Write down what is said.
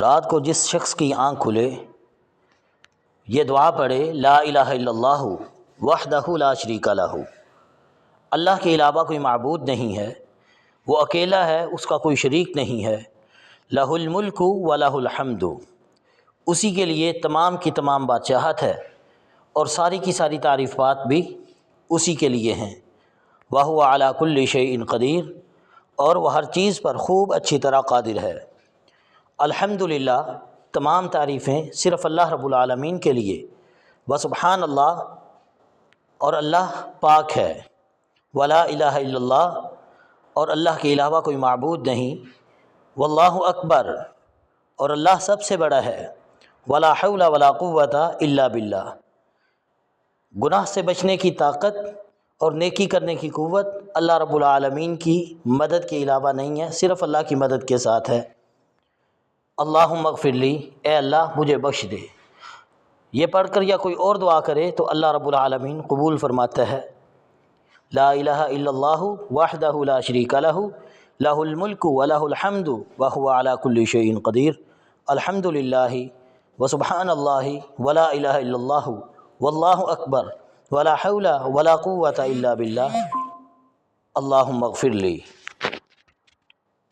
رات کو جس شخص کی آنکھ کھلے یہ دعا پڑھے لا الہ الا اللہ وحدہ لا شریک لہ، اللہ کے علاوہ کوئی معبود نہیں ہے، وہ اکیلا ہے، اس کا کوئی شریک نہیں ہے، لہ الملک و لہ الحمد، اسی کے لیے تمام کی تمام بادشاہت ہے اور ساری کی ساری تعریفات بھی اسی کے لیے ہیں، وہو علی کل شیء قدیر، اور وہ ہر چیز پر خوب اچھی طرح قادر ہے۔ الحمدللہ، تمام تعریفیں صرف اللہ رب العالمین کے لیے، وسبحان اللہ، اور اللہ پاک ہے، ولا الہ الا اللہ، اور اللہ کے علاوہ کوئی معبود نہیں، واللہ اکبر، اور اللہ سب سے بڑا ہے، ولا حول ولا قوت الا باللہ، گناہ سے بچنے کی طاقت اور نیکی کرنے کی قوت اللہ رب العالمین کی مدد کے علاوہ نہیں ہے، صرف اللہ کی مدد کے ساتھ ہے۔ اللہم اغفر لی، اے اللہ مجھے بخش دے۔ یہ پڑھ کر یا کوئی اور دعا کرے تو اللہ رب العالمین قبول فرماتا ہے۔ لا الہ الا اللہ وحدہ لا شریک لہ، لہ الملک و لہ الحمد وہو علی کل شیء قدیر، الحمدللہ وسبحان اللہ ولا الہ الا اللہ واللہ اکبر ولا حول ولا قوت الا باللہ، اللہم اغفر لی۔